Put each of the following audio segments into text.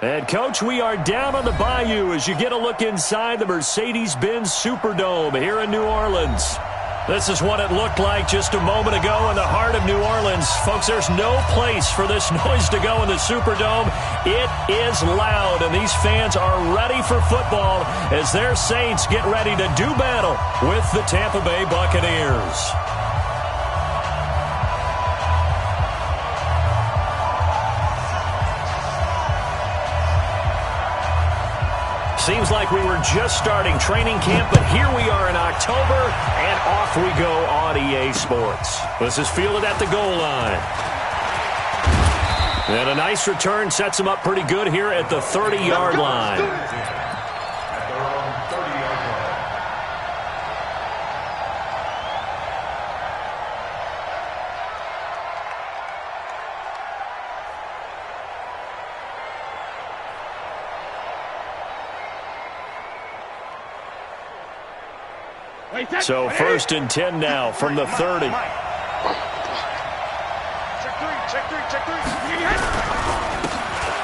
And, Coach, we are down on the bayou as you get a look inside the Mercedes-Benz Superdome here in New Orleans. This is what it looked like just a moment ago in the heart of New Orleans. Folks, there's no place for this noise to go in the Superdome. It is loud, and these fans are ready for football as their Saints get ready to do battle with the Tampa Bay Buccaneers. Seems like we were just starting training camp, but here we are in October, and off we go on EA Sports. This is fielded at the goal line. And a nice return sets him up pretty good here at the 30-yard line. So 1st and 10 now from the 30.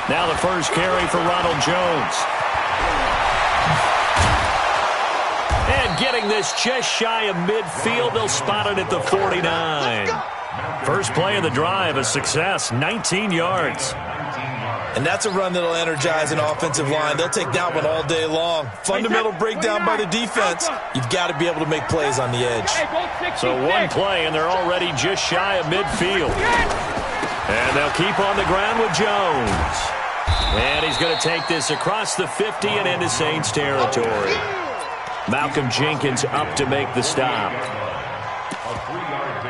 Now the first carry for Ronald Jones. And getting this just shy of midfield, they'll spot it at the 49. First play of the drive, a success, 19 yards. And that's a run that'll energize an offensive line. They'll take that one all day long. Fundamental breakdown by the defense. You've got to be able to make plays on the edge. So one play, and they're already just shy of midfield. And they'll keep on the ground with Jones. And he's going to take this across the 50 and into Saints territory. Malcolm Jenkins up to make the stop.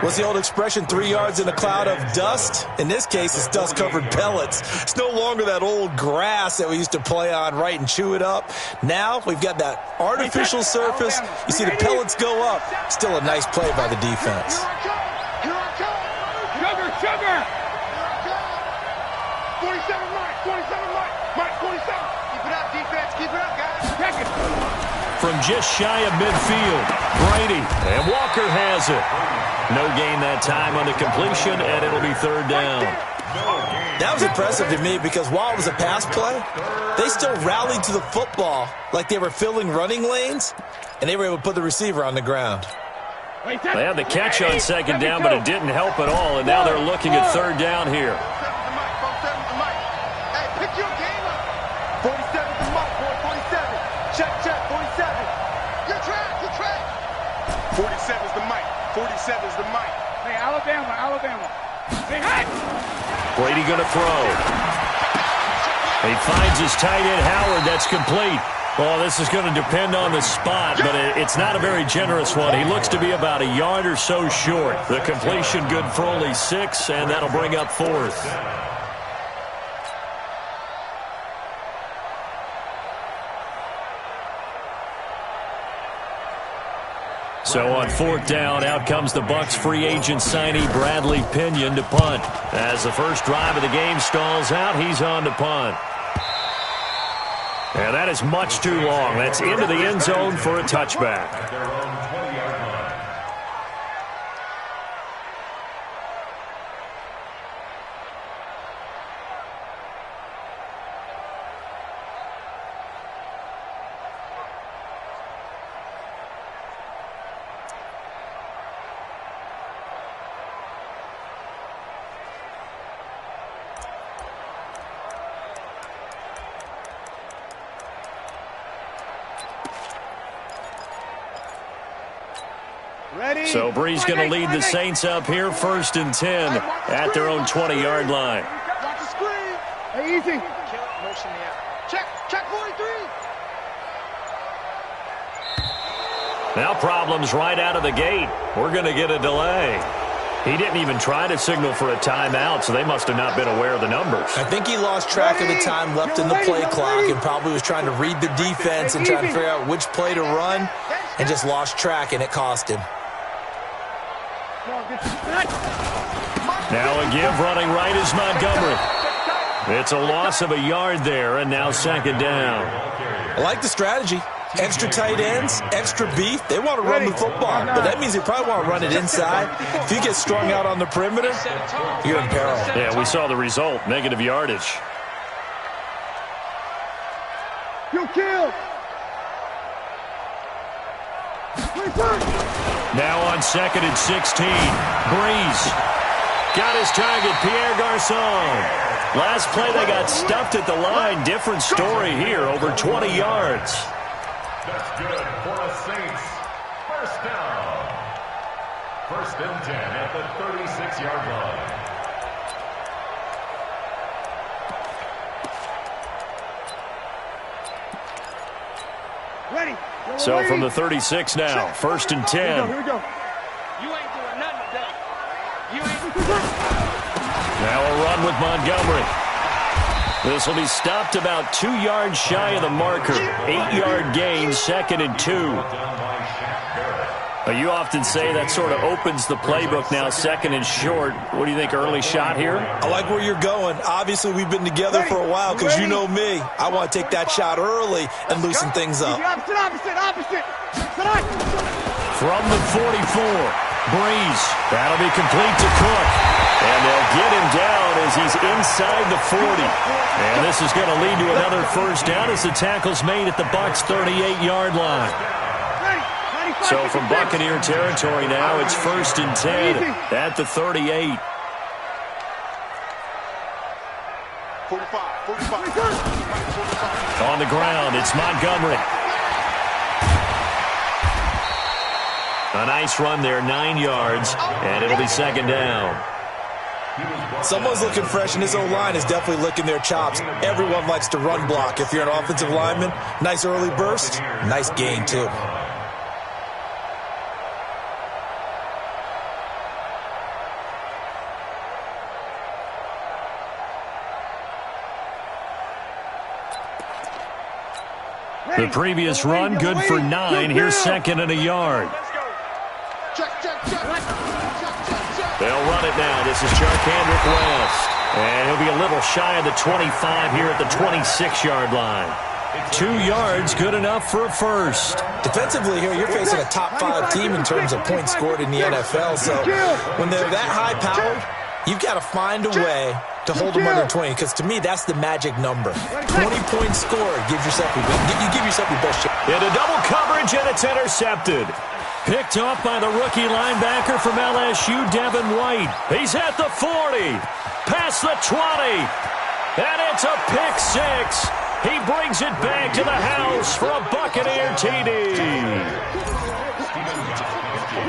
What's the old expression, 3 yards in a cloud of dust? In this case, it's dust-covered pellets. It's no longer that old grass that we used to play on, right, and chew it up. Now we've got that artificial surface. You see the pellets go up. Still a nice play by the defense. Sugar! 47, Mike, 47. Keep it up, defense, keep it up, guys. From just shy of midfield, Brady, and Walker has it. No gain that time on the completion, and it'll be 3rd down. That was impressive to me because while it was a pass play, they still rallied to the football like they were filling running lanes, and they were able to put the receiver on the ground. They had the catch on 2nd down, but it didn't help at all, and now they're looking at 3rd down here. Hey, pick your game up. 47's the Mike, boy, 47. Check, 47. Good track. 47's the Mike. 47's the Mike. Hey, Alabama. Hey, hey! Brady going to throw. He finds his tight end, Howard. That's complete. Well, this is going to depend on the spot, but it's not a very generous one. He looks to be about a yard or so short. The completion good for only 6, and that'll bring up 4th. So on 4th down, out comes the Bucs free agent signee Bradley Pinion to punt. As the first drive of the game stalls out, he's on to punt. And that is much too long. That's into the end zone for a touchback. So Bree's going to lead the Saints up here, 1st and 10 at their own 20-yard line. Watch the screen. Hey, easy. Motion me out. Check 43. Now problems right out of the gate. We're going to get a delay. He didn't even try to signal for a timeout, so they must have not been aware of the numbers. I think he lost track of the time left in the play clock and probably was trying to read the defense and trying to figure out which play to run and just lost track, and it cost him. Now a give running right is Montgomery. It's a loss of a yard there, and now 2nd down. I like the strategy. Extra tight ends, extra beef. They want to run the football, but that means they probably want to run it inside. If you get strung out on the perimeter, you're in peril. Yeah, we saw the result, negative yardage. kill. Now on 2nd and 16. Breeze. Got his target, Pierre Garçon. Last play, they got stuffed at the line. Different story here, over 20 yards. That's good for the Saints. First down. 1st and 10 at the 36-yard line. Ready. So from the 36 now, 1st and 10. Here we go. You ain't doing nothing today. You ain't. Now a run with Montgomery. This will be stopped about 2 yards shy of the marker. 8-yard gain, 2nd and 2. You often say that sort of opens the playbook now, 2nd and short. What do you think, early shot here? I like where you're going. Obviously, we've been together for a while because you know me. I want to take that shot early and loosen things up. Opposite. From the 44, Breeze. That'll be complete to Cook. And they'll get him down as he's inside the 40. And this is going to lead to another first down as the tackle's made at the Bucs' 38-yard line. So from Buccaneer territory now, it's 1st and 10 at the 38. 45. On the ground, it's Montgomery. A nice run there, 9 yards, and it'll be 2nd down. Someone's looking fresh, and this O-line is definitely licking their chops. Everyone likes to run block. If you're an offensive lineman, nice early burst, nice gain, too. The previous run, good for 9. Here's 2nd and a yard. They'll run it now. This is Charkandrick West. And he'll be a little shy of the 25 here at the 26-yard line. 2 yards, good enough for a first. Defensively here, you're facing a top 5 team in terms of points scored in the NFL. So when they're that high-powered, you've got to find a way to hold them under 20, because to me, that's the magic number. 20 points scored gives yourself you give yourself your best shot. Into double coverage, and it's intercepted. Picked off by the rookie linebacker from LSU, Devin White. He's at the 40, past the 20, and it's a pick 6. He brings it back to the house for a Buccaneer TD.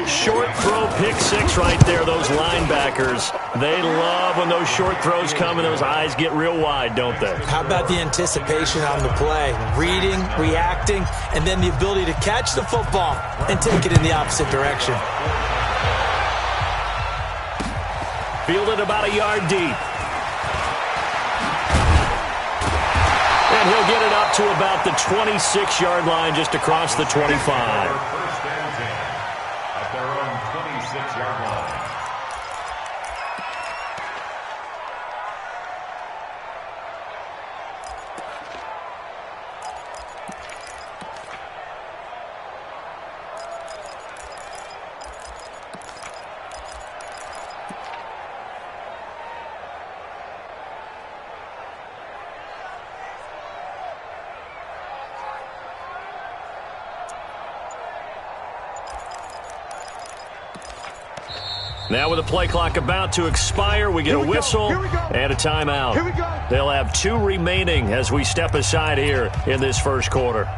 Short throw, pick 6 right there, those linebackers. They love when those short throws come and those eyes get real wide, don't they? How about the anticipation on the play? Reading, reacting, and then the ability to catch the football and take it in the opposite direction. Fielded about a yard deep. And he'll get it up to about the 26-yard line, just across the 25. At their own 26-yard line. Now with the play clock about to expire, we get a whistle and a timeout. They'll have 2 remaining as we step aside here in this first quarter.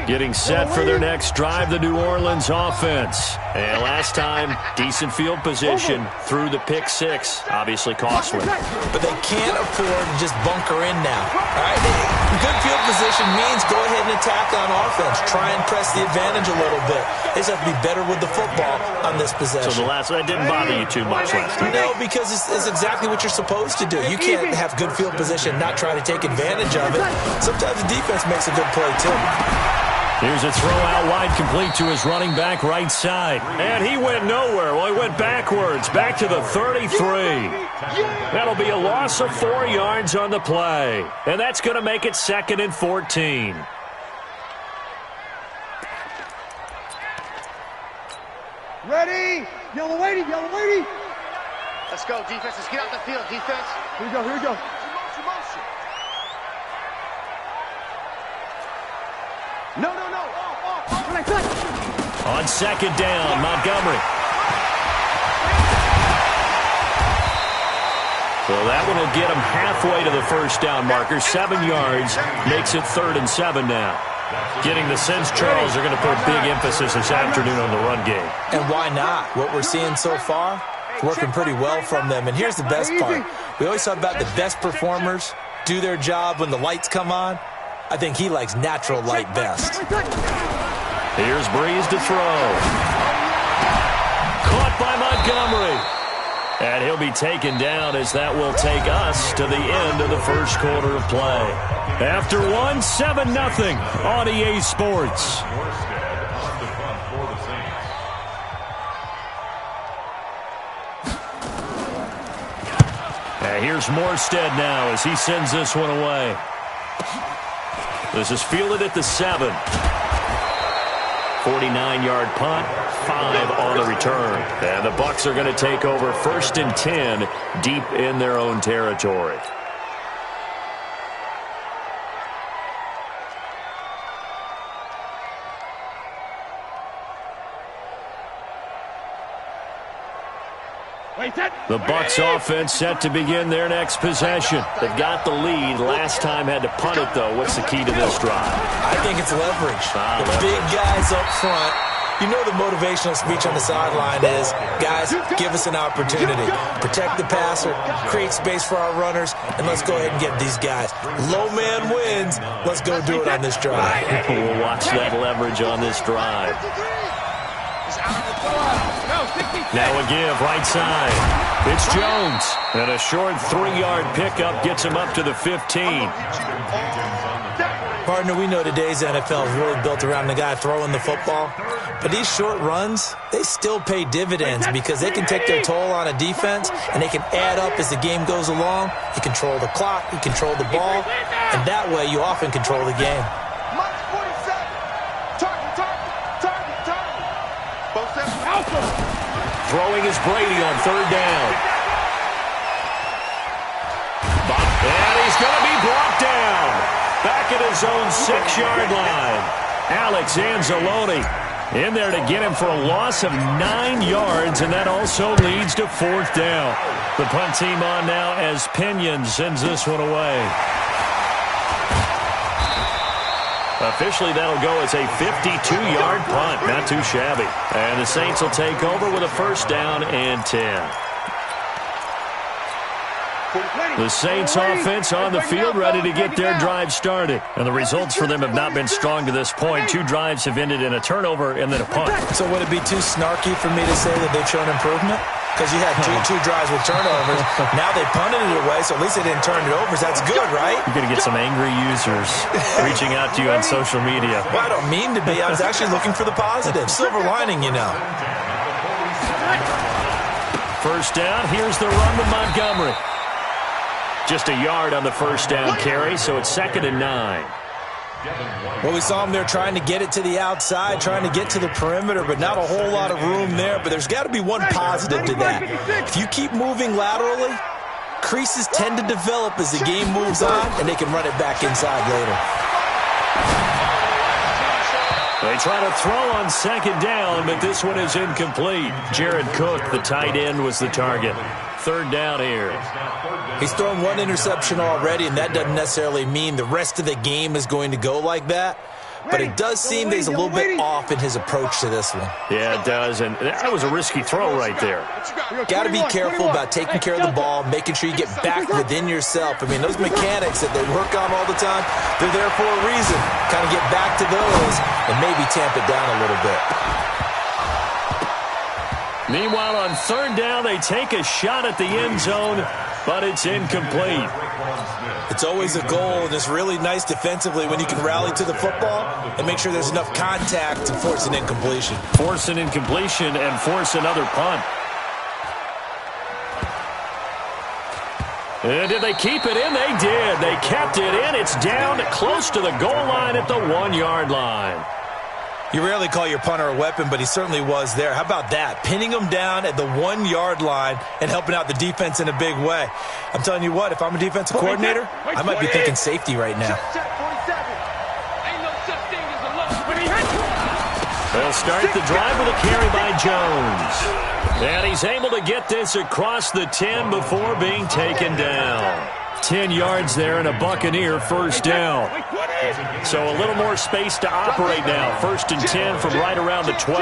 Getting set for their next drive, the New Orleans offense. And last time, decent field position through the pick 6. Obviously costly. But they can't afford to just bunker in now. All right? Good field position means go ahead and attack on offense. Try and press the advantage a little bit. They just have to be better with the football on this possession. So that didn't bother you too much last time? No, because it's exactly what you're supposed to do. You can't have good field position, not try to take advantage of it. Sometimes the defense makes a good play, too. Here's a throw out wide, complete to his running back right side. And he went nowhere. Well, he went backwards, back to the 33. That'll be a loss of 4 yards on the play. And that's going to make it 2nd and 14. Ready? Yellow lady. Let's go, defense. Let's get out the field, defense. Here we go. On second down, Montgomery. So that one will get him halfway to the first down marker. 7 yards makes it 3rd and 7 now. Getting the sense Charles are going to put big emphasis this afternoon on the run game. And why not? What we're seeing so far, working pretty well from them. And here's the best part. We always talk about the best performers do their job when the lights come on. I think he likes natural light best. Here's Breeze to throw. Caught by Montgomery. And he'll be taken down as that will take us to the end of the first quarter of play. After 7-0 on EA Sports. And here's Morstead now as he sends this one away. This is fielded at the 7. 49-yard punt, 5 on the return. And the Bucs are going to take over 1st and 10 deep in their own territory. The Bucs offense set to begin their next possession. They've got the lead. Last time had to punt it, though. What's the key to this drive? I think it's leverage. The big guys up front. You know the motivational speech on the sideline is, guys, give us an opportunity. Protect the passer, create space for our runners, and let's go ahead and get these guys. Low man wins. Let's go do it on this drive. We'll watch that leverage on this drive. Now a give, right side. It's Jones. And a short 3-yard pickup gets him up to the 15. Partner, we know today's NFL is really built around the guy throwing the football. But these short runs, they still pay dividends because they can take their toll on a defense and they can add up as the game goes along. You control the clock, you control the ball, and that way you often control the game. Throwing is Brady on 3rd down. And he's going to be brought down. Back at his own 6-yard line. Alex Anzalone in there to get him for a loss of 9 yards, and that also leads to 4th down. The punt team on now as Pinion sends this one away. Officially, that'll go as a 52-yard punt. Not too shabby. And the Saints will take over with a 1st down and 10. The Saints offense on the field ready to get their drive started. And the results for them have not been strong to this point. 2 drives have ended in a turnover and then a punt. So would it be too snarky for me to say that they've shown improvement? Because you had two drives with turnovers. Now they punted it away, so at least they didn't turn it over. That's good, right? You're going to get some angry users reaching out to you on social media. Well, I don't mean to be. I was actually looking for the positive. Silver lining, you know. 1st down. Here's the run with Montgomery. Just a yard on the 1st down carry, so it's 2nd and 9. Well, we saw him there trying to get it to the outside, trying to get to the perimeter, but not a whole lot of room there. But there's got to be one positive to that. If you keep moving laterally, creases tend to develop as the game moves on, and they can run it back inside later. They try to throw on 2nd down, but this one is incomplete. Jared Cook, the tight end, was the target. 3rd down here. He's thrown 1 interception already, and that doesn't necessarily mean the rest of the game is going to go like that. But it does seem that he's a little bit off in his approach to this one. Yeah, it does, and that was a risky throw right there. Got to be careful about taking care of the ball, making sure you get back within yourself. I mean, those mechanics that they work on all the time, they're there for a reason. Kind of get back to those and maybe tamp it down a little bit. Meanwhile, on 3rd down, they take a shot at the end zone, but it's incomplete. It's always a goal, and it's really nice defensively when you can rally to the football and make sure there's enough contact to force an incompletion. Force an incompletion and force another punt. And did they keep it in? They did. They kept it in. It's down close to the goal line at the 1-yard line. You rarely call your punter a weapon, but he certainly was there. How about that? Pinning him down at the 1-yard line and helping out the defense in a big way. I'm telling you what, if I'm a defensive coordinator, I might be thinking safety right now. They'll start the drive with a carry by Jones. And he's able to get this across the 10 before being taken down. 10 yards there and a Buccaneer first down. So a little more space to operate now. 1st and 10 from right around the 12.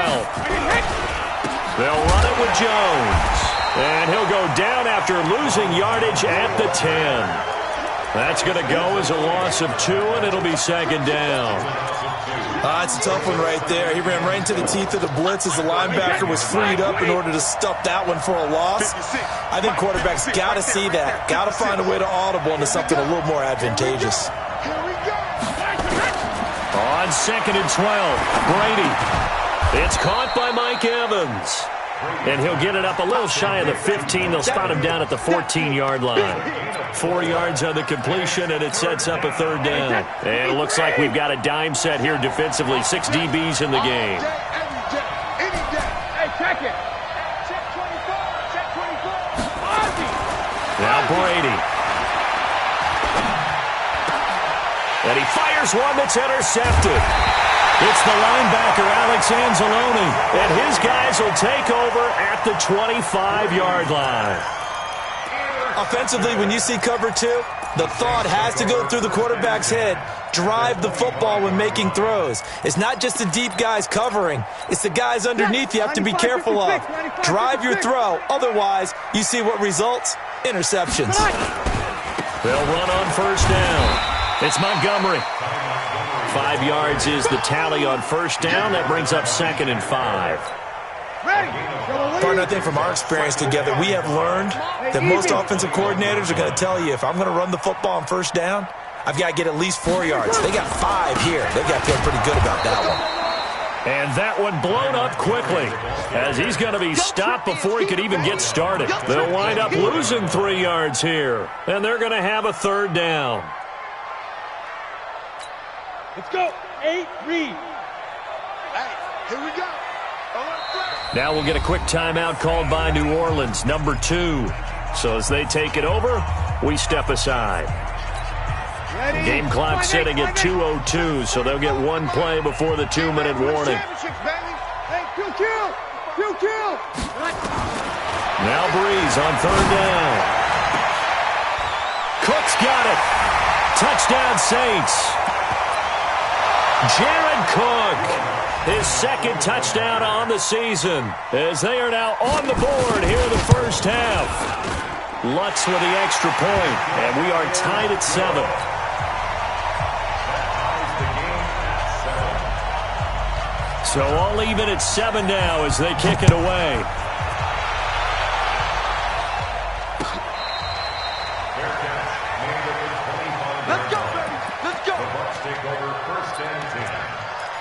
They'll run it with Jones. And he'll go down after losing yardage at the 10. That's going to go as a loss of 2, and it'll be 2nd down. It's a tough one right there. He ran right into the teeth of the blitz as the linebacker was freed up in order to stuff that one for a loss. I think quarterbacks got to see that. Got to find a way to audible into something a little more advantageous. On 2nd and 12, Brady. It's caught by Mike Evans. And he'll get it up a little shy of the 15. They'll spot him down at the 14-yard line. 4 yards on the completion, and it sets up a 3rd down. And it looks like we've got a dime set here defensively. 6 DBs in the game. Hey, check it. Check 24. Check 24. Now Brady. And he fires one that's intercepted. It's the linebacker, Alex Anzalone, and his guys will take over at the 25-yard line. Offensively, when you see cover 2, the thought has to go through the quarterback's head. Drive the football when making throws. It's not just the deep guys covering. It's the guys underneath you have to be careful of. Drive your throw. Otherwise, you see what results? Interceptions. They'll run on 1st down. It's Montgomery. 5 yards is the tally on 1st down. That brings up 2nd and 5. Partner, I think from our experience together, we have learned that most offensive coordinators are going to tell you, if I'm going to run the football on 1st down, I've got to get at least 4 yards. They got 5 here. They got to feel pretty good about that one. And that one blown up quickly as he's going to be stopped before he could even get started. They'll wind up losing 3 yards here, and they're going to have a 3rd down. Let's go. 8, read. Hey, here we go. Now we'll get a quick timeout called by New Orleans, number 2. So as they take it over, we step aside. Ready? Game clock sitting at 2:02, so they'll get 1 play before the 2-minute warning. Hey, kill. Now Breeze on 3rd down. Cook's got it. Touchdown Saints. Jared Cook, his 2nd touchdown on the season, as they are now on the board here in the 1st half. Lutz with the extra point, and we are tied at 7. So all even at 7 now as they kick it away. Let's go, baby. Let's go. The Bucs take over 1st and 10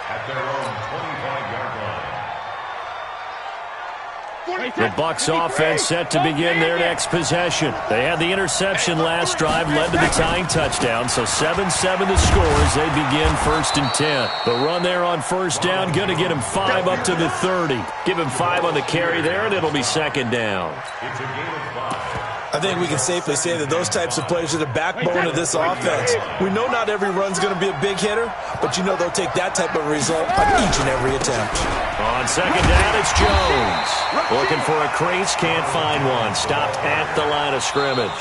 at their own 25-yard line. The Bucs offense set to begin their next possession. They had the interception last drive, led to the tying touchdown, so 7-7 the score as they begin 1st and 10. The run there on 1st down, going to get him 5 up to the 30. Give him 5 on the carry there, and it'll be 2nd down. It's a game of 5. I think we can safely say that those types of plays are the backbone of this offense. We know not every run's going to be a big hitter, but you know they'll take that type of result on each and every attempt. On 2nd down, it's Jones. Looking for a crease, can't find one. Stopped at the line of scrimmage.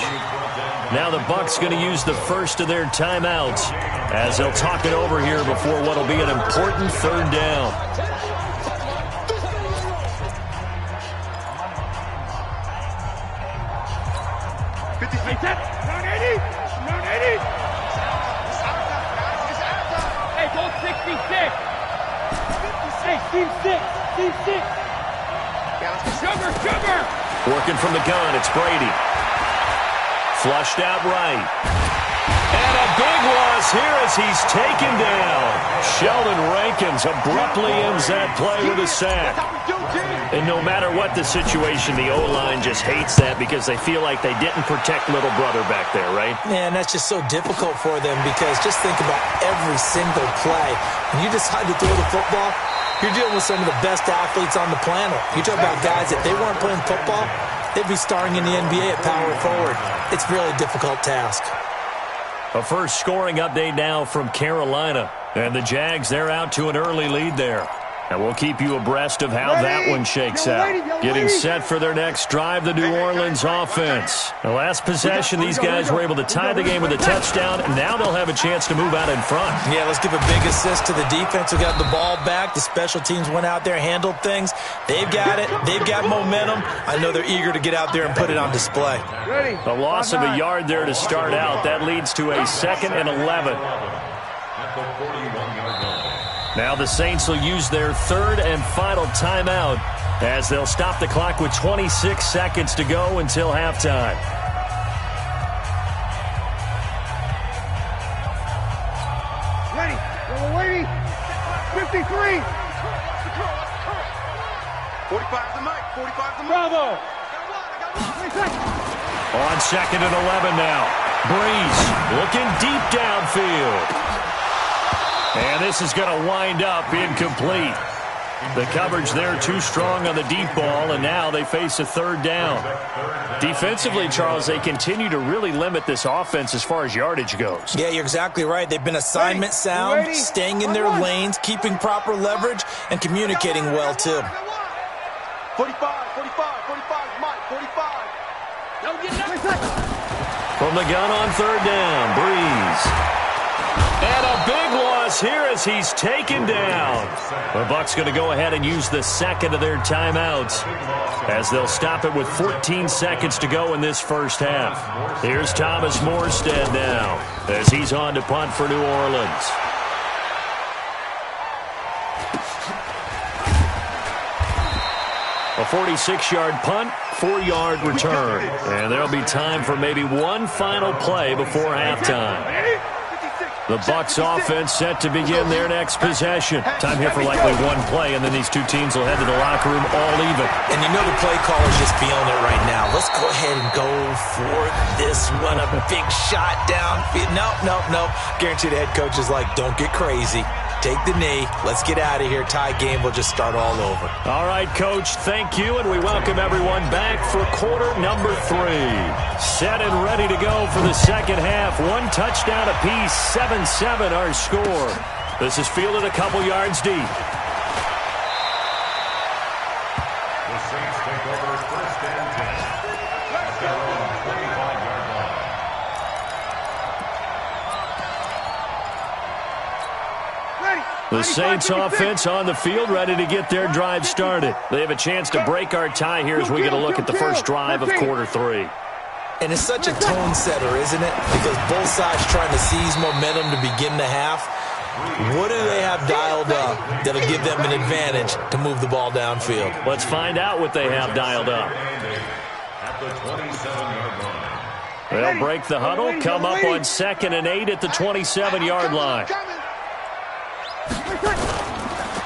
Now the Bucs going to use the first of their timeouts as they'll talk it over here before what will be an important 3rd down. Hey, go 66. Hey, team 6. Sugar. Working from the gun, it's Brady. Flushed out right. And a big loss here as he's taken down. Sheldon Rankins abruptly ends that play with a sack. And no matter what the situation, the O-line just hates that because they feel like they didn't protect little brother back there, right? Man, that's just so difficult for them because just think about every single play. When you decide to throw the football, you're dealing with some of the best athletes on the planet. You talk about guys that they weren't playing football, they'd be starring in the NBA at power forward. It's a really difficult task. A first scoring update now from Carolina. And the Jags, they're out to an early lead there. And we'll keep you abreast of how that one shakes out. Getting set for their next drive, the New Orleans offense. The last possession, these guys were able to tie the game with a touchdown, and now they'll have a chance to move out in front. Yeah, let's give a big assist to the defense who got the ball back. The special teams went out there, handled things. They've got it. They've got momentum. I know they're eager to get out there and put it on display. A loss of a yard there to start out. That leads to a 2nd and 11. At the 41-yard line. Now the Saints will use their 3rd and final timeout as they'll stop the clock with 26 seconds to go until halftime. Ready. 53. 45's the mic. 45's the mic. Bravo. On 2nd and 11 now. Breeze looking deep downfield. And this is going to wind up incomplete. The coverage there too strong on the deep ball, and now they face a 3rd down. Defensively, Charles, they continue to really limit this offense as far as yardage goes. Yeah, you're exactly right. They've been assignment sound, staying in their lanes, keeping proper leverage, and communicating well, too. 45, Mike, 45. Don't get nothing. From the gun on 3rd down, Breeze. And a big loss here as he's taken down. The Bucs going to go ahead and use the 2nd of their timeouts as they'll stop it with 14 seconds to go in this first half. Here's Thomas Morstead now as he's on to punt for New Orleans. A 46-yard punt, 4-yard return. And there'll be time for maybe one final play before halftime. The Bucs offense set to begin their next possession. Time here for likely one play, and then these two teams will head to the locker room all even. And you know the play caller's just feeling it right now. Let's go ahead and go for this one. A big shot downfield. Nope. Guarantee the head coach is like, don't get crazy. Take the knee. Let's get out of here. Tie game will just start all over. All right, Coach, thank you, and we welcome everyone back for quarter number 3. Set and ready to go for the second half. One touchdown apiece, 7-7 our score. This is fielded a couple yards deep. The Saints take over 1st and 10. At their own 25-yard line. The Saints offense on the field, ready to get their drive started. They have a chance to break our tie here as we get a look at the first drive of quarter 3. And it's such a tone setter, isn't it? Because both sides trying to seize momentum to begin the half. What do they have dialed up that'll give them an advantage to move the ball downfield? Let's find out what they have dialed up. At the 27-yard line. They'll break the huddle, come up on 2nd and 8 at the 27-yard line.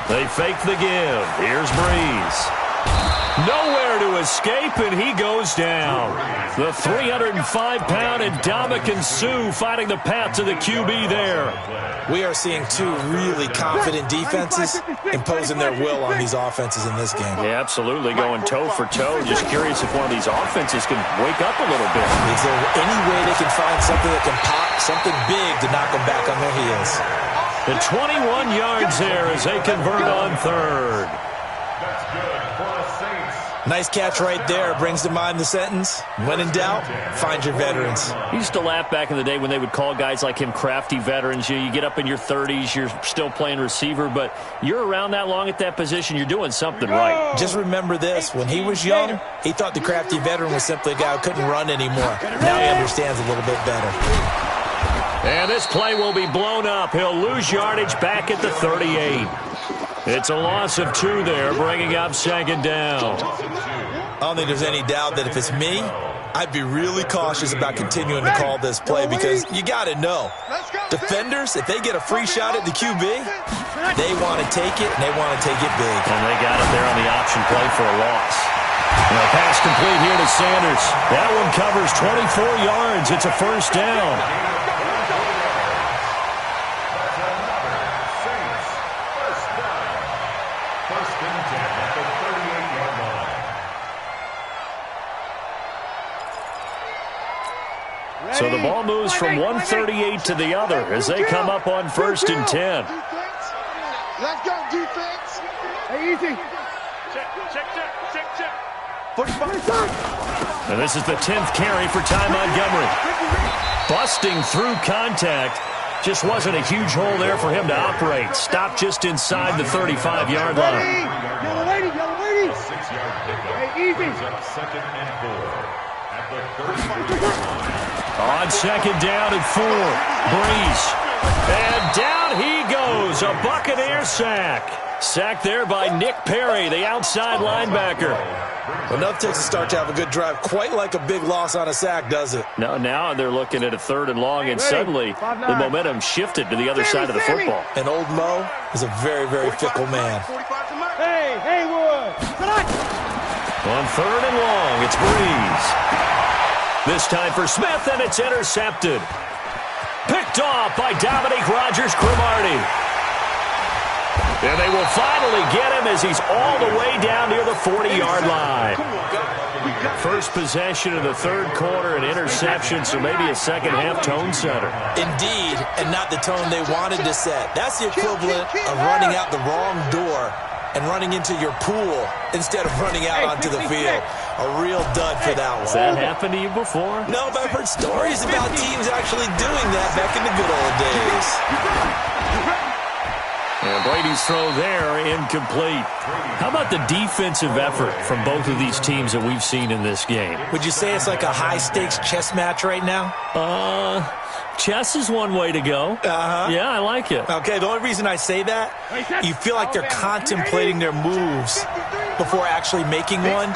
They fake the give. Here's Breeze. Nowhere to escape, and he goes down. The 305-pound Ndamukong Suh fighting the path to the QB there. We are seeing two really confident defenses imposing their will on these offenses in this game. Yeah, absolutely, going toe for toe. Just curious if one of these offenses can wake up a little bit. Is there any way they can find something that can pop, something big to knock them back on their heels? The 21 yards there as they convert on 3rd. That's good for the Saints. Nice catch right there. Brings to mind the sentence, when in doubt, find your veterans. I used to laugh back in the day when they would call guys like him crafty veterans. You get up in your 30s, you're still playing receiver, but you're around that long at that position, you're doing something right. Just remember this. When he was young, he thought the crafty veteran was simply a guy who couldn't run anymore. Now he understands a little bit better. And this play will be blown up. He'll lose yardage back at the 38. It's a loss of 2 there, bringing up 2nd down. I don't think there's any doubt that if it's me, I'd be really cautious about continuing to call this play because you got to know. Defenders, if they get a free shot at the QB, they want to take it, and they want to take it big. And they got it there on the option play for a loss. And a pass complete here to Sanders. That one covers 24 yards. It's a 1st down. So the ball moves from 138 to the other as they come up on 1st and 10. Let's go, defense. Hey, easy. Check. 45. And this is the 10th carry for Ty Montgomery. Busting through contact. Just wasn't a huge hole there for him to operate. Stopped just inside the 35-yard line. Yellow lady. Hey, easy. Second and 4 at the 35-yard line. On second down and 4. Breeze. And down he goes. A Buccaneer sack. Sacked there by Nick Perry, the outside linebacker. Enough takes to start to have a good drive. Quite like a big loss on a sack, does it? Now they're looking at a 3rd and long, and suddenly the momentum shifted to the other side of the football. And old Mo is a very, very fickle man. Hey, Haywood. On 3rd and long, it's Breeze. This time for Smith, and it's intercepted. Picked off by Dominique Rodgers-Cromartie. And they will finally get him as he's all the way down near the 40-yard line. First possession of the 3rd quarter, an interception, so maybe a second-half tone setter. Indeed, and not the tone they wanted to set. That's the equivalent of running out the wrong door and running into your pool instead of running out onto the field. A real dud for that one. Has that happened to you before? No, but I've heard stories about teams actually doing that back in the good old days. And Brady's throw there, incomplete. How about the defensive effort from both of these teams that we've seen in this game? Would you say it's like a high-stakes chess match right now? Chess is one way to go. Yeah, I like it. Okay, the only reason I say that, you feel like they're contemplating their moves before actually making one,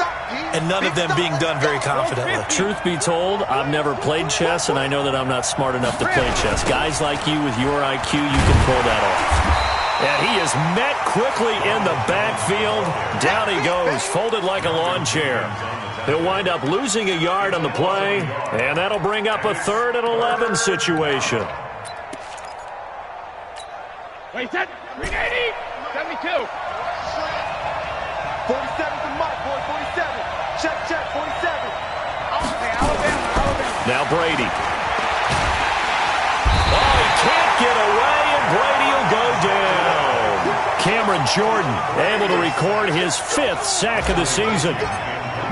and none of them being done very confidently. Truth be told, I've never played chess, and I know that I'm not smart enough to play chess. Guys like you with your IQ, you can pull that off. And he is met quickly in the backfield. Down he goes, folded like a lawn chair. He'll wind up losing a yard on the play, and that'll bring up a 3rd and 11 situation. Wait, set. 380. 72. 47's the mark, boy. 47. Check. 47. Okay, Alabama. Now Brady. Oh, he can't get away, and Brady will go down. Cameron Jordan able to record his 5th sack of the season.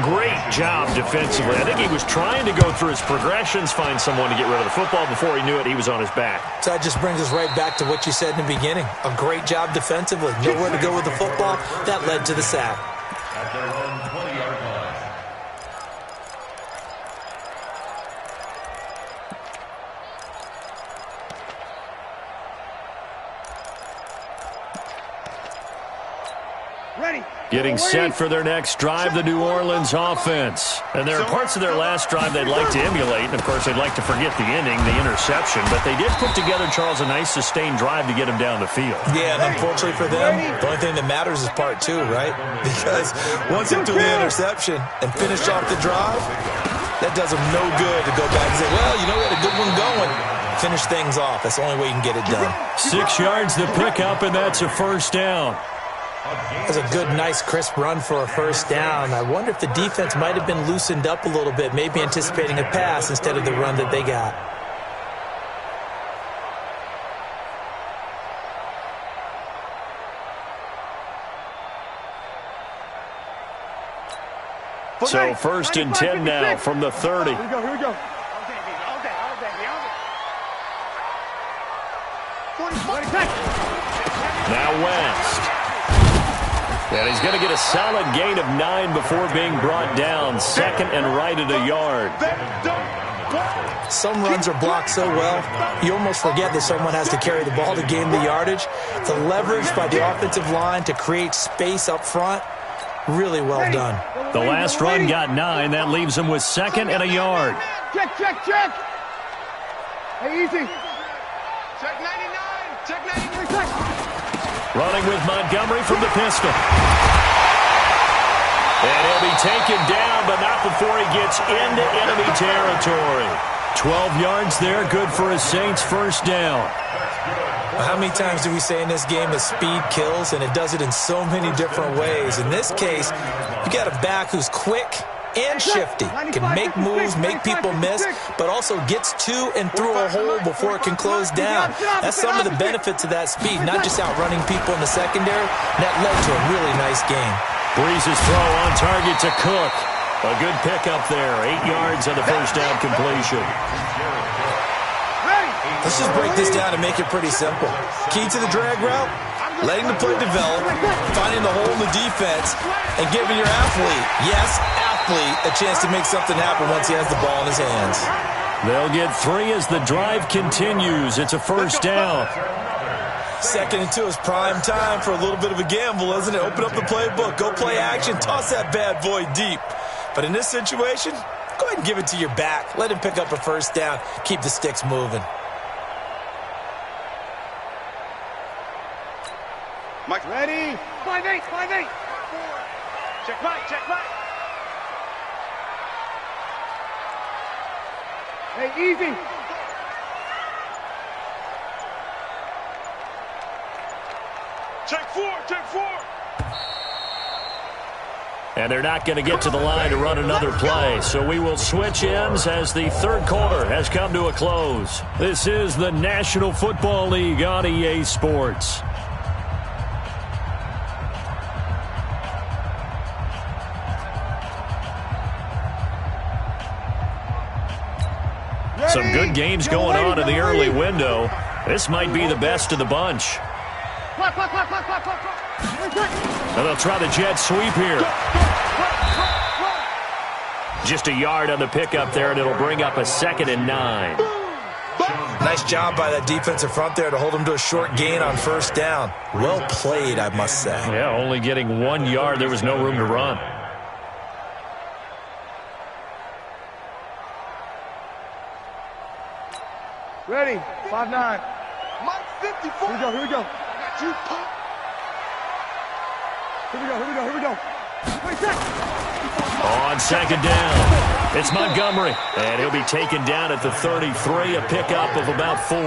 Great job defensively. I think he was trying to go through his progressions, find someone to get rid of the football. Before he knew it, he was on his back. So that just brings us right back to what you said in the beginning. A great job defensively. Nowhere to go with the football. That led to the sack. At their own 20-yard line. Ready. Getting set for their next drive, the New Orleans offense. And there are parts of their last drive they'd like to emulate. And, of course, they'd like to forget the inning, the interception. But they did put together, Charles, a nice sustained drive to get him down the field. Yeah, and unfortunately for them, the only thing that matters is part 2, right? Because once they threw the interception and finished off the drive, that does them no good to go back and say, well, you know, we had a good one going. Finish things off. That's the only way you can get it done. 6 yards to pick up, and that's a 1st down. That's a good, nice, crisp run for a 1st down. I wonder if the defense might have been loosened up a little bit, maybe anticipating a pass instead of the run that they got. So 1st and 10 now from the 30. Here we go. Now West. And he's going to get a solid gain of 9 before being brought down. 2nd and right at a yard. Some runs are blocked so well, you almost forget that someone has to carry the ball to gain the yardage. The leverage by the offensive line to create space up front, really well done. The last run got 9. That leaves him with 2nd and a yard. Check. Hey, easy. Check 99. Check 99. Running with Montgomery from the pistol. And he'll be taken down, but not before he gets into enemy territory. 12 yards there, good for a Saints 1st down. How many times do we say in this game that speed kills, and it does it in so many different ways? In this case, you got a back who's quick, and shifty. Can make moves, make people miss, but also gets to and through a hole before it can close down. That's some of the benefits of that speed, not just outrunning people in the secondary. That led to a really nice game. Breeze's throw on target to Cook. A good pickup there. 8 yards on the first down completion. Let's just break this down and make it pretty simple. Key to the drag route, letting the play develop, finding the hole in the defense, and giving your athlete, yes, athlete, a chance to make something happen once he has the ball in his hands. They'll get 3 as the drive continues. It's a first down. 2nd and 2 is prime time for a little bit of a gamble, isn't it? Open up the playbook, go play action, toss that bad boy deep. But in this situation, go ahead and give it to your back. Let him pick up a first down. Keep the sticks moving. Mike, ready? 5-8, 5-8. Check Mike, check Mike. Hey, easy. Check 4, check 4. And they're not going to get to the line to run another play. So we will switch ends as the third quarter has come to a close. This is the National Football League on EA Sports. Some good games going on in the early window. This might be the best of the bunch. And they'll try the jet sweep here. Just a yard on the pickup there, and it'll bring up a 2nd and 9. Nice job by that defensive front there to hold him to a short gain on first down. Well played, I must say. Yeah, only getting 1 yard. There was no room to run. Ready, 5-9. Mike 54. Here we go, here we go. Here we go. On 2nd down, it's Montgomery. And he'll be taken down at the 33, a pickup of about 4.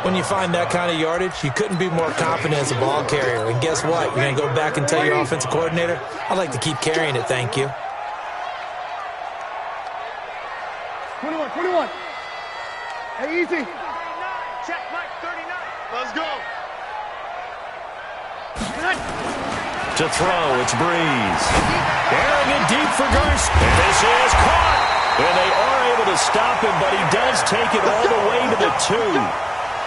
When you find that kind of yardage, you couldn't be more confident as a ball carrier. And guess what? You're going to go back and tell your offensive coordinator, I'd like to keep carrying it, thank you. 21. Hey, easy. Check, Mike, 39. Let's go. To throw, it's Breeze. Airing it deep for Garst. And this is caught. And they are able to stop him, but he does take it all the way to the 2.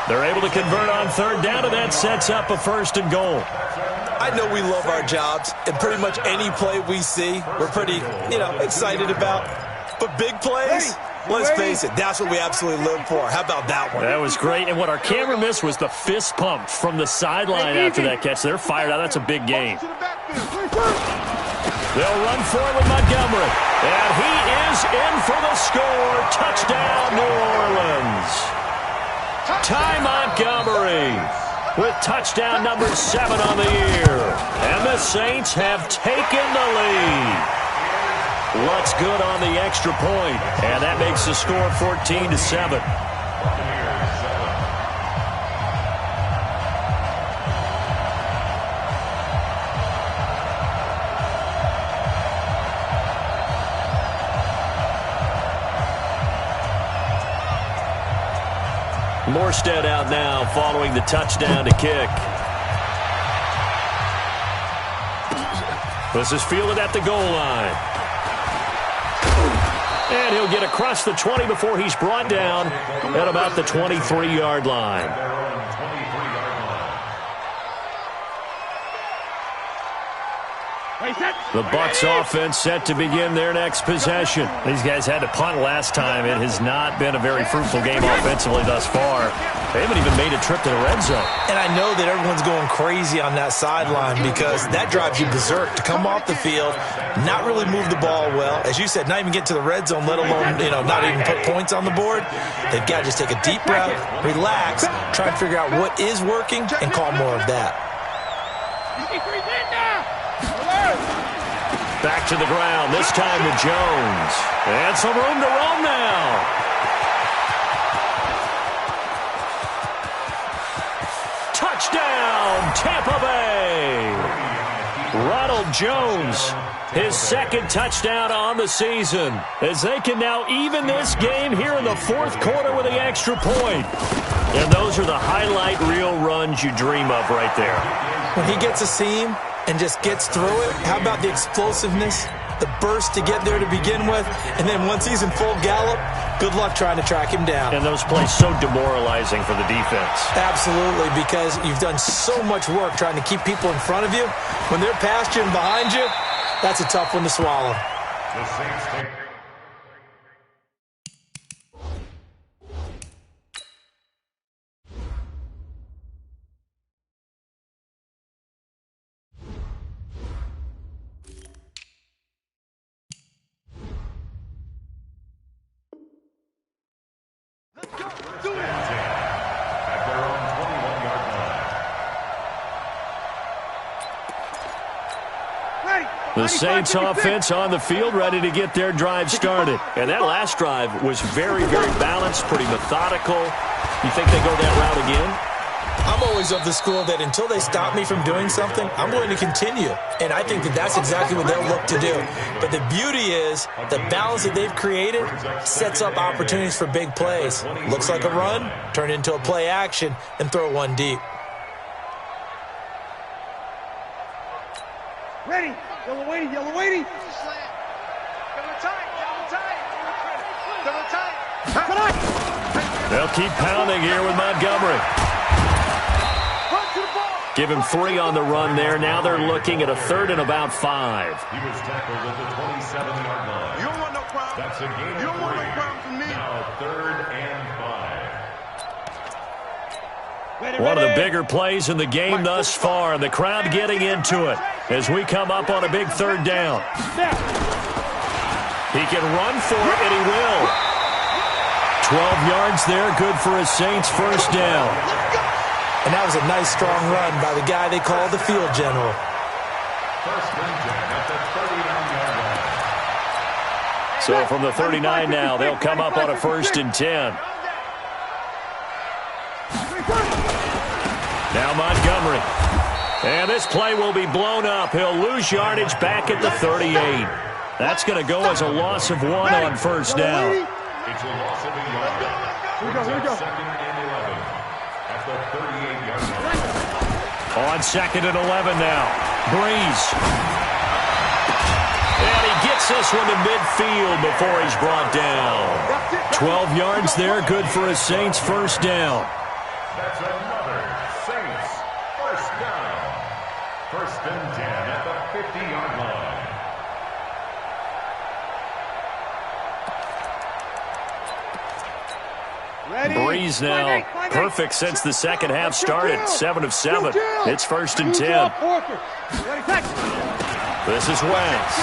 They're able to convert on 3rd down, and that sets up a 1st and goal. I know we love our jobs, and pretty much any play we see, we're pretty, excited about. But big plays, let's face it, that's what we absolutely live for. How about that one? That was great. And what our camera missed was the fist pump from the sideline after that catch. They're fired out. That's a big game. They'll run forward with Montgomery. And he is in for the score. Touchdown, New Orleans. Ty Montgomery with touchdown number 7 on the year. And the Saints have taken the lead. Looks good on the extra point, and that makes the score 14-7. Morstead out now following the touchdown to kick. This is fielded at the goal line. And he'll get across the 20 before he's brought down at about the 23-yard line. The Bucs offense set to begin their next possession. These guys had to punt last time. It has not been a very fruitful game offensively thus far. They haven't even made a trip to the red zone. And I know that everyone's going crazy on that sideline because that drives you berserk to come off the field, not really move the ball well. As you said, not even get to the red zone, let alone, not even put points on the board. They've got to just take a deep breath, relax, try and figure out what is working, and call more of that. Back to the ground, this time with Jones. And some room to roam now. Touchdown, Tampa Bay. Ronald Ronald Jones, his second touchdown on the season, as they can now even this game here in the fourth quarter with the extra point. And those are the highlight reel runs you dream of right there. When he gets a seam and just gets through it, how about the explosiveness, the burst to get there to begin with, and then once he's in full gallop, good luck trying to track him down. And those plays so demoralizing for the defense. Absolutely, because you've done so much work trying to keep people in front of you. When they're past you and behind you, that's a tough one to swallow. The Saints take. The Saints offense on the field, ready to get their drive started. And that last drive was very, very balanced, pretty methodical. You think they go that route again? I'm always of the school that until they stop me from doing something, I'm going to continue. And I think that that's exactly what they'll look to do. But the beauty is the balance that they've created sets up opportunities for big plays. Looks like a run, turn it into a play action, and throw one deep. Ready. Yellow waiting, yellow waiting. Double tight, double tight. Double tight. They'll keep pounding here with Montgomery. Run to the ball. Give him 3 on the run there. Now they're looking at a 3rd and about 5. He was tackled at the 27-yard line. You don't want no problem. That's a game. You don't want no problem from me. Now 3rd and 5. One of the bigger plays in the game thus far, and the crowd getting into it as we come up on a big 3rd down. He can run for it, and he will. 12 yards there, good for a Saints first down. And that was a nice, strong run by the guy they call the field general. First and 10 at the 39-yard line. So from the 39 now, they'll come up on a 1st and 10. Now Montgomery. And this play will be blown up. He'll lose yardage back at the 38. That's going to go as a loss of 1 on 1st down. It's a loss of a yard. Here we go. 2nd and 11 at the 38-yard line. On 2nd and 11 now. Breeze. And he gets this one to midfield before he's brought down. 12 yards there, good for a Saints first down. That's another Saints first down. 1st and 10 at the 50-yard line. Breeze now perfect since the second half started. 7 of 7. It's 1st and 10. This is Wentz.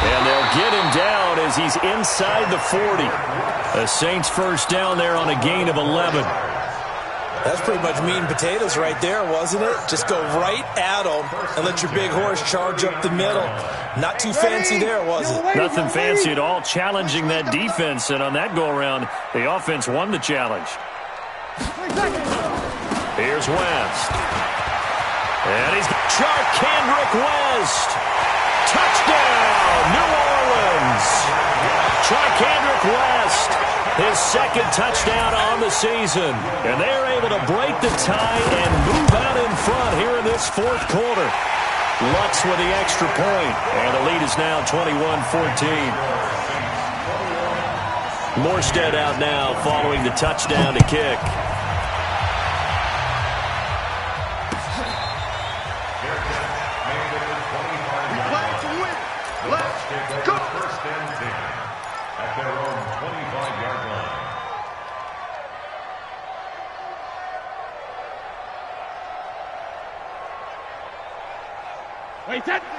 And they'll get him down as he's inside the 40. A Saints first down there on a gain of 11. That's pretty much meat and potatoes right there, wasn't it? Just go right at them and let your big horse charge up the middle. Not too fancy there, was it? Nothing fancy at all, challenging that defense. And on that go-around, the offense won the challenge. Here's West. And he's got Charkandrick West. Touchdown, New Orleans. Charkandrick West, his second touchdown on the season. And they're able to break the tie and move out in front here in this fourth quarter. Lutz with the extra point, and the lead is now 21-14. Morstead out now following the touchdown to kick. First and 10 at their own 25-yard line.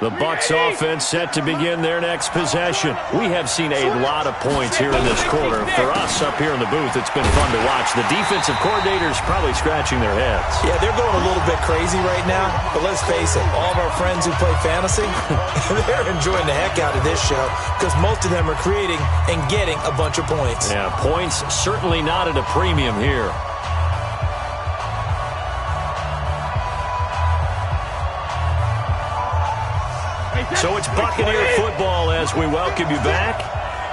The Bucs offense set to begin their next possession. We have seen a lot of points here in this quarter. For us up here in the booth, it's been fun to watch. The defensive coordinators probably scratching their heads. Yeah, they're going a little bit crazy right now. But let's face it, all of our friends who play fantasy, they're enjoying the heck out of this show because most of them are creating and getting a bunch of points. Yeah, points certainly not at a premium here. So it's Buccaneer football as we welcome you back.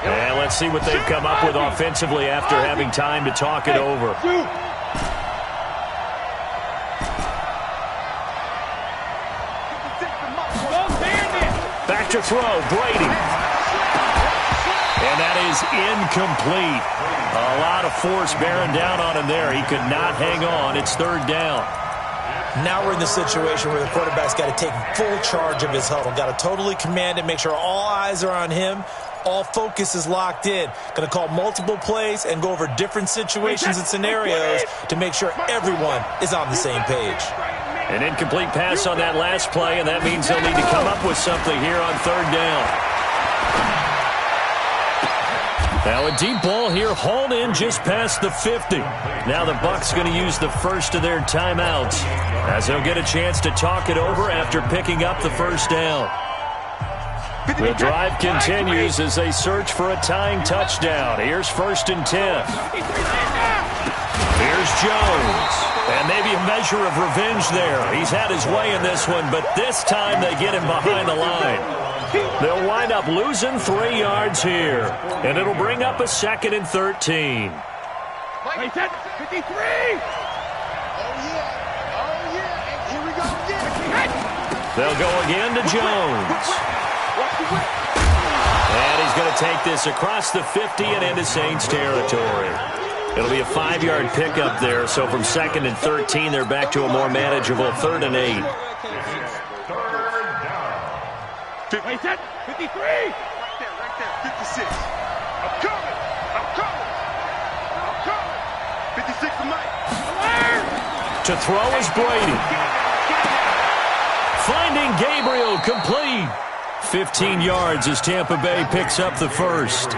And let's see what they've come up with offensively after having time to talk it over. Back to throw, Brady. And that is incomplete. A lot of force bearing down on him there. He could not hang on. It's third down. Now we're in the situation where the quarterback's got to take full charge of his huddle. Got to totally command it, make sure all eyes are on him. All focus is locked in. Going to call multiple plays and go over different situations and scenarios to make sure everyone is on the same page. An incomplete pass on that last play, and that means they'll need to come up with something here on third down. Now a deep ball here, hauled in just past the 50. Now the Bucs going to use the first of their timeouts as they'll get a chance to talk it over after picking up the first down. The drive continues as they search for a tying touchdown. Here's 1st and 10. Here's Jones. And maybe a measure of revenge there. He's had his way in this one, but this time they get him behind the line. They'll wind up losing 3 yards here. And it'll bring up a 2nd and 13. 53! Here we go again. They'll go again to Jones. And he's going to take this across the 50 and into Saints territory. It'll be a 5-yard pickup there, so from 2nd and 13, they're back to a more manageable 3rd and 8. 53! Right there, 56. I'm coming! 56 to Mike. To throw is Brady. Finding Gabriel, complete. 15 yards as Tampa Bay picks up the first.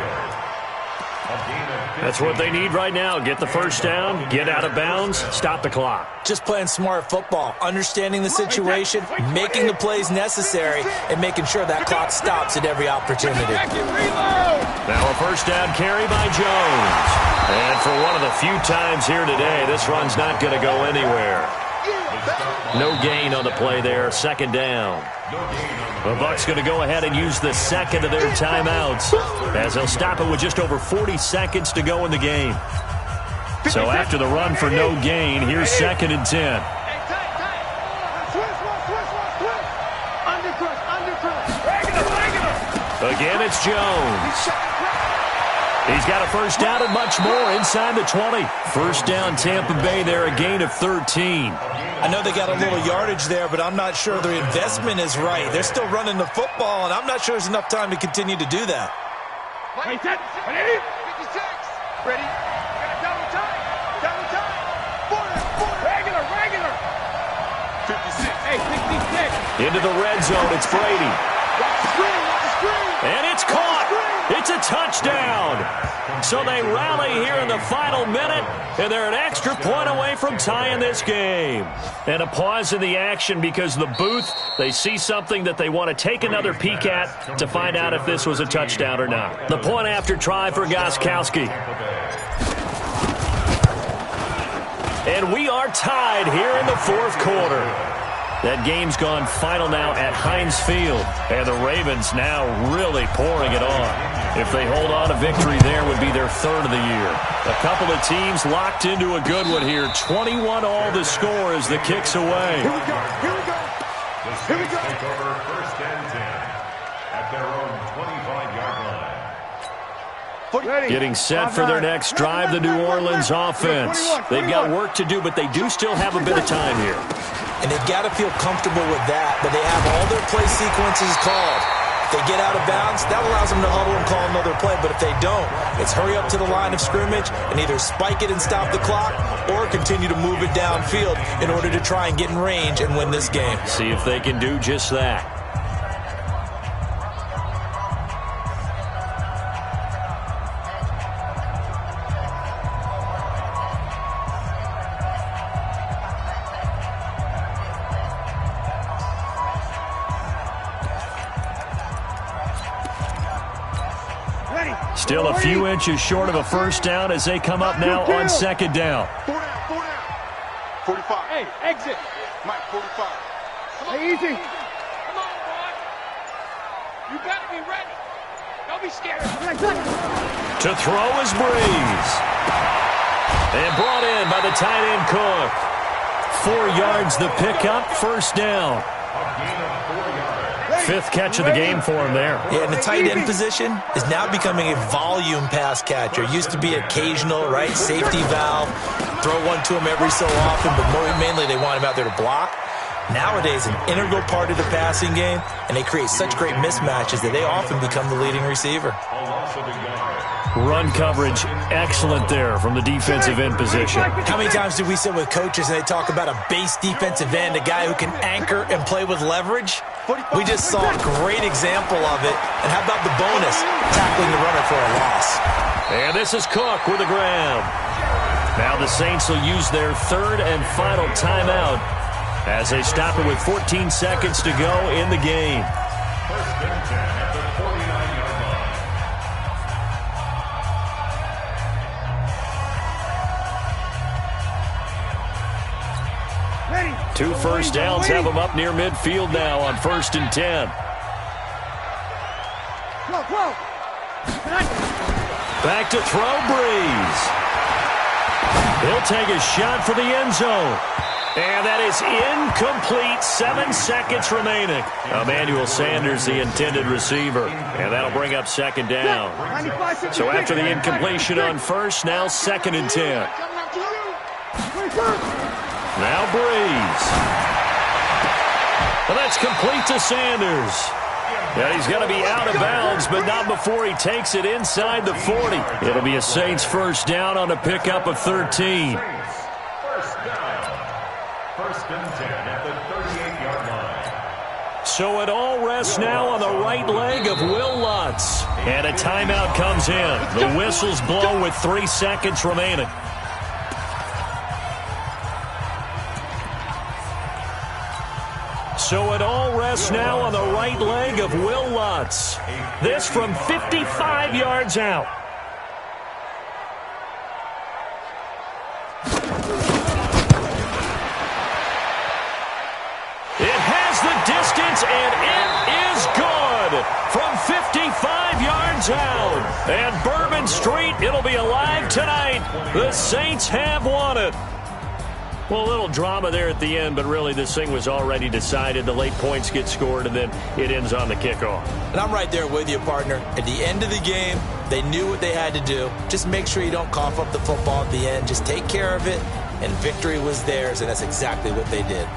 That's what they need right now. Get the first down, get out of bounds, stop the clock. Just playing smart football, understanding the situation, making the plays necessary, and making sure that clock stops at every opportunity. Now a first down carry by Jones. And for one of the few times here today, this run's not going to go anywhere. No gain on the play there, 2nd down. The Bucs going to go ahead and use the 2nd of their timeouts as they'll stop it with just over 40 seconds to go in the game. So after the run for no gain, here's 2nd and 10. Again, it's Jones. He's got a first down and much more inside the 20. First down, Tampa Bay there, a gain of 13. I know they got a little yardage there, but I'm not sure their investment is right. They're still running the football, and I'm not sure there's enough time to continue to do that. Ready? 56. Ready? Double time. Regular. 56. Hey, 56. Into the red zone, it's Brady. Watch the screen. And it's caught. It's a touchdown. So they rally here in the final minute, and they're an extra point away from tying this game. And a pause in the action because the booth, they see something that they want to take another peek at to find out if this was a touchdown or not. The point after try for Gostkowski. And we are tied here in the 4th quarter. That game's gone final now at Heinz Field. And the Ravens now really pouring it on. If they hold on, a victory there would be their 3rd of the year. A couple of teams locked into a good one here. 21 all the score as the kick's away. Here we go. The Saints take over 1st and 10 at their own 25-yard line. Getting set for their next drive, the New Orleans offense. They've got work to do, but they do still have a bit of time here. And they've got to feel comfortable with that, but they have all their play sequences called. If they get out of bounds, that allows them to huddle and call another play. But if they don't, it's hurry up to the line of scrimmage and either spike it and stop the clock or continue to move it downfield in order to try and get in range and win this game. See if they can do just that. Still a few inches short of a first down as they come up now on 2nd down. 4 down. 45. Hey, exit. Mike, 45. Hey, easy. Come on, boy. Be ready. Don't be scared. To throw is Breeze. And brought in by the tight end Cook. 4 yards the pickup, first down. Fifth catch of the game for him there. Yeah, and the tight end position is now becoming a volume pass catcher. Used to be occasional, right, safety valve, throw one to him every so often, but mainly they want him out there to block. Nowadays, an integral part of the passing game, and they create such great mismatches that they often become the leading receiver. Run coverage, excellent there from the defensive end position. How many times do we sit with coaches and they talk about a base defensive end, a guy who can anchor and play with leverage? We just saw a great example of it. And how about the bonus, tackling the runner for a loss? And this is Cook with a grab. Now the Saints will use their third and final timeout as they stop it with 14 seconds to go in the game. First and 10 at the 49-yard line. Ready. 2 first downs have them up near midfield now on 1st and 10. Whoa. Back to throw, Breeze. He'll take a shot for the end zone. And that is incomplete. 7 seconds remaining. Emmanuel Sanders, the intended receiver. And that'll bring up second down. So after the incompletion on first, now 2nd and 10. Now Breeze. Well, that's complete to Sanders. Yeah, he's going to be out of bounds, but not before he takes it inside the 40. It'll be a Saints first down on a pickup of 13. First down. First and 10 at the 38-yard line. So it all rests now on the right leg of Will Lutz. And a timeout comes in. The whistle's blown with 3 seconds remaining. So it all rests now on the right leg of Will Lutz. This from 55 yards out. It has the distance, and it is good from 55 yards out. And Bourbon Street, it'll be alive tonight. The Saints have won it. Well, a little drama there at the end, but really this thing was already decided. The late points get scored, and then it ends on the kickoff. And I'm right there with you, partner. At the end of the game, they knew what they had to do. Just make sure you don't cough up the football at the end. Just take care of it, and victory was theirs, and that's exactly what they did.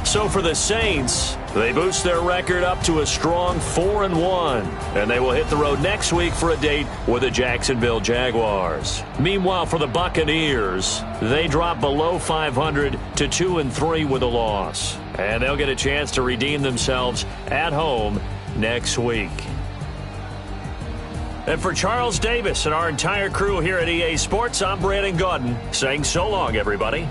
So for the Saints, they boost their record up to a strong 4-1, and they will hit the road next week for a date with the Jacksonville Jaguars. Meanwhile, for the Buccaneers, they drop below 500 to 2-3 with a loss, and they'll get a chance to redeem themselves at home next week. And for Charles Davis and our entire crew here at EA Sports, I'm Brandon Gaudin saying so long, everybody.